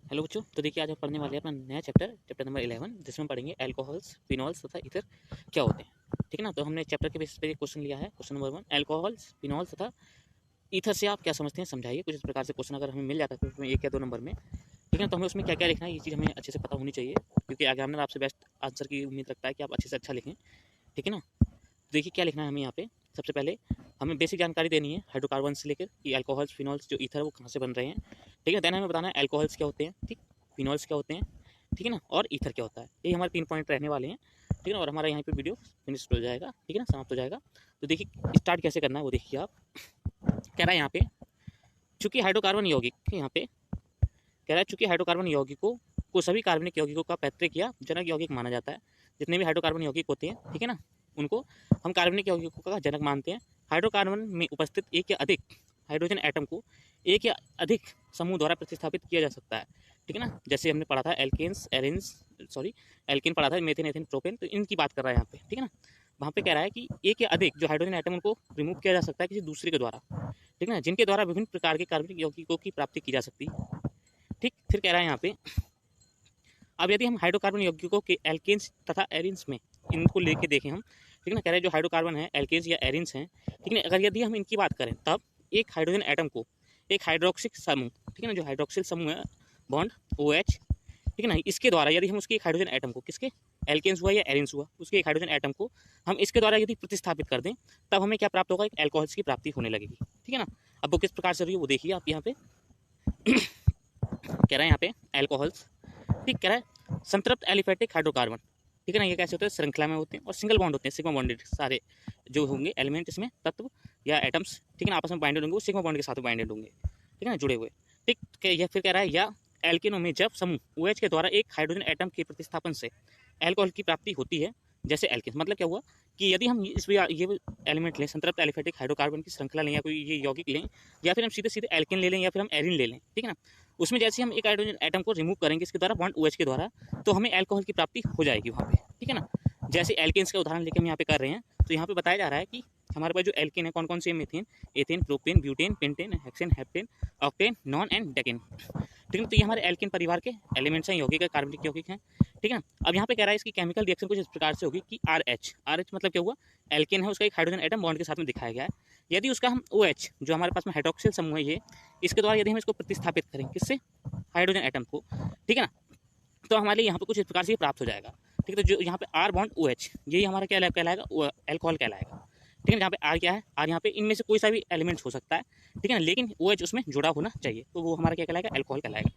Hello बच्चों, तो देखिए आज हम पढ़ने वाले हैं अपना नया चैप्टर नंबर 11, जिसमें पढ़ेंगे अल्कोहल्स, फिनॉल्स तथा ईथर क्या होते हैं। ठीक है ना। तो हमने चैप्टर के बेसिस पे क्वेश्चन लिया है। क्वेश्चन नंबर 1, अल्कोहल्स, फिनॉल्स तथा ईथर से आप क्या समझते हैं, समझाइए। कुछ इस प्रकार से क्वेश्चन अगर हमें मिल जाता है उसमें 1 या 2 नंबर में, ठीक है ना, तो हमें उसमें क्या क्या लिखना है ये चीज़ हमें अच्छे से पता होनी चाहिए, क्योंकि एग्जामिनर आपसे बेस्ट आंसर की उम्मीद रखता है कि आप अच्छे से अच्छा लिखें। ठीक है ना। देखिए क्या लिखना है हमें यहाँ पे। सबसे पहले हमें बेसिक जानकारी देनी है हाइड्रोकार्बन से लेकर कि अल्कोहल्स, फिनॉल्स जो ईथर है वो कहाँ से बन रहे हैं। ठीक है। देन हमें बताना है अल्कोहल्स क्या होते हैं, ठीक, फिनॉल्स क्या होते हैं, ठीक है ना, और ईथर क्या होता है। ये हमारे 3 पॉइंट रहने वाले हैं। ठीक है ना। और हमारा यहाँ पे वीडियो फिनिश हो जाएगा, ठीक है ना, समाप्त हो जाएगा। तो देखिए स्टार्ट कैसे करना है वो देखिए आप। कह रहा है यहाँ पे, चूंकि हाइड्रोकार्बन यौगिक यहाँ पे कह रहा है, चूंकि हाइड्रोकार्बन यौगिकों को सभी कार्बनिक यौगिकों का पैतृक या जनक यौगिक माना जाता है। जितने भी हाइड्रोकार्बन यौगिक होते हैं, ठीक है ना, उनको हम कार्बनिक यौगिकों का जनक मानते हैं। हाइड्रोकार्बन में उपस्थित एक या अधिक हाइड्रोजन एटम को एक या अधिक समूह द्वारा प्रतिस्थापित किया जा सकता है। ठीक है ना। जैसे हमने पढ़ा था एल्केन्स, एरिन्स, सॉरी एल्केन पढ़ा था, मेथेन, एथेन, प्रोपेन, तो इनकी बात कर रहा है यहाँ पे। ठीक है ना। वहाँ पे कह रहा है कि एक या अधिक जो हाइड्रोजन एटम उनको रिमूव किया जा सकता है किसी दूसरे के द्वारा। ठीक है ना, जिनके द्वारा विभिन्न प्रकार के कार्बनिक यौगिकों की प्राप्ति की जा सकती है। ठीक। फिर कह रहा है यहाँ पे, अब यदि हम हाइड्रोकार्बन यौगिकों के एल्केन्स तथा एरिन्स में इनको लेके देखें हम, ठीक है ना, कह रहे हैं जो हाइड्रोकार्बन है, एल्केन्स या एरिन्स हैं, ठीक है ना, अगर यदि हम इनकी बात करें तब एक हाइड्रोजन एटम को एक हाइड्रोक्सिल समूह, ठीक है ना, जो हाइड्रोक्सिल समूह है बॉन्ड OH, ठीक है ना, इसके द्वारा यदि हम उसके एक हाइड्रोजन एटम को, किसके, एल्केन्स हुआ या एरिन्स हुआ, उसके एक हाइड्रोजन एटम को हम इसके द्वारा यदि प्रतिस्थापित कर दें, तब हमें क्या प्राप्त होगा, एक एल्कोहल्स की प्राप्ति होने लगेगी। ठीक है ना। अब वो किस प्रकार से रही है वो देखिए आप यहाँ पे। कह रहा है यहाँ पे एल्कोहल्स, ठीक, कह रहा है संतृप्त एलिफेटिक हाइड्रोकार्बन, ठीक है ना, ये कैसे होते हैं, श्रृंखला में होते हैं और सिंगल बॉन्ड होते हैं, सिग्मा बॉन्डेड सारे जो होंगे एलिमेंट इसमें, तत्व या एटम्स, ठीक है ना, आपस में बाइंडेड होंगे, वो सिग्मा बॉन्ड के साथ बाइंडेड होंगे, ठीक है ना, जुड़े हुए। ठीक, यह फिर कह रहा है या एल्केनों में जब समूह OH के द्वारा एक हाइड्रोजन एटम के प्रतिस्थापन से एल्कोहल की प्राप्ति होती है, जैसे एल्केन, मतलब क्या हुआ कि यदि हम इस ये एलिमेंट लें, संतृप्त एलिफेटिक हाइड्रोकार्बन की श्रृंखला लें या कोई ये यौगिक लें, या फिर हम सीधे सीधे एल्केन ले लें या फिर हम एरिन ले लें, ठीक है ना, उसमें जैसे हम एक हाइड्रोजन एटम को रिमूव करेंगे इसके द्वारा बॉन्ड OH के द्वारा, तो हमें एल्कोहल की प्राप्ति हो जाएगी वहाँ पे। ठीक है ना। जैसे एल्केन्स का उदाहरण लेके हम यहाँ पे कर रहे हैं, तो यहाँ पे बताया जा रहा है कि हमारे पास जो एल्केन है कौन कौन से, methane, ethane, propane, butane, pentane, hexane, heptane, octane, non and decane. ठीक है। तो ये हमारे एल्केन परिवार के एलिमेंट्स हैं, यौगिक है, कार्बनिक यौगिक हैं। ठीक है ना। अब यहाँ पे कह रहा है इसकी केमिकल रिएक्शन कुछ इस प्रकार से होगी कि RH मतलब क्या हुआ, एल्केन है, उसका एक हाइड्रोजन एटम बॉन्ड के साथ में दिखाया गया है। यदि उसका हम OH जो हमारे पास में हाइड्रोक्सिल समूह है ये, इसके द्वारा यदि हम इसको प्रतिस्थापित करें किससे, हाइड्रोजन एटम को, ठीक है ना, तो हमारे लिए यहाँ पे कुछ इस प्रकार से प्राप्त हो जाएगा। ठीक है। तो जो यहाँ पे R बॉन्ड OH, यही हमारा क्या कहलाएगा, एल्कोहल कहलाएगा। ठीक है। जहाँ पे R क्या है, R यहाँ पे इनमें से कोई सा भी एलिमेंट हो सकता है, ठीक है ना, लेकिन OH उसमें जुड़ा होना चाहिए, तो वो हमारा क्या कहलाएगा, एल्कोहल कहलाएगा।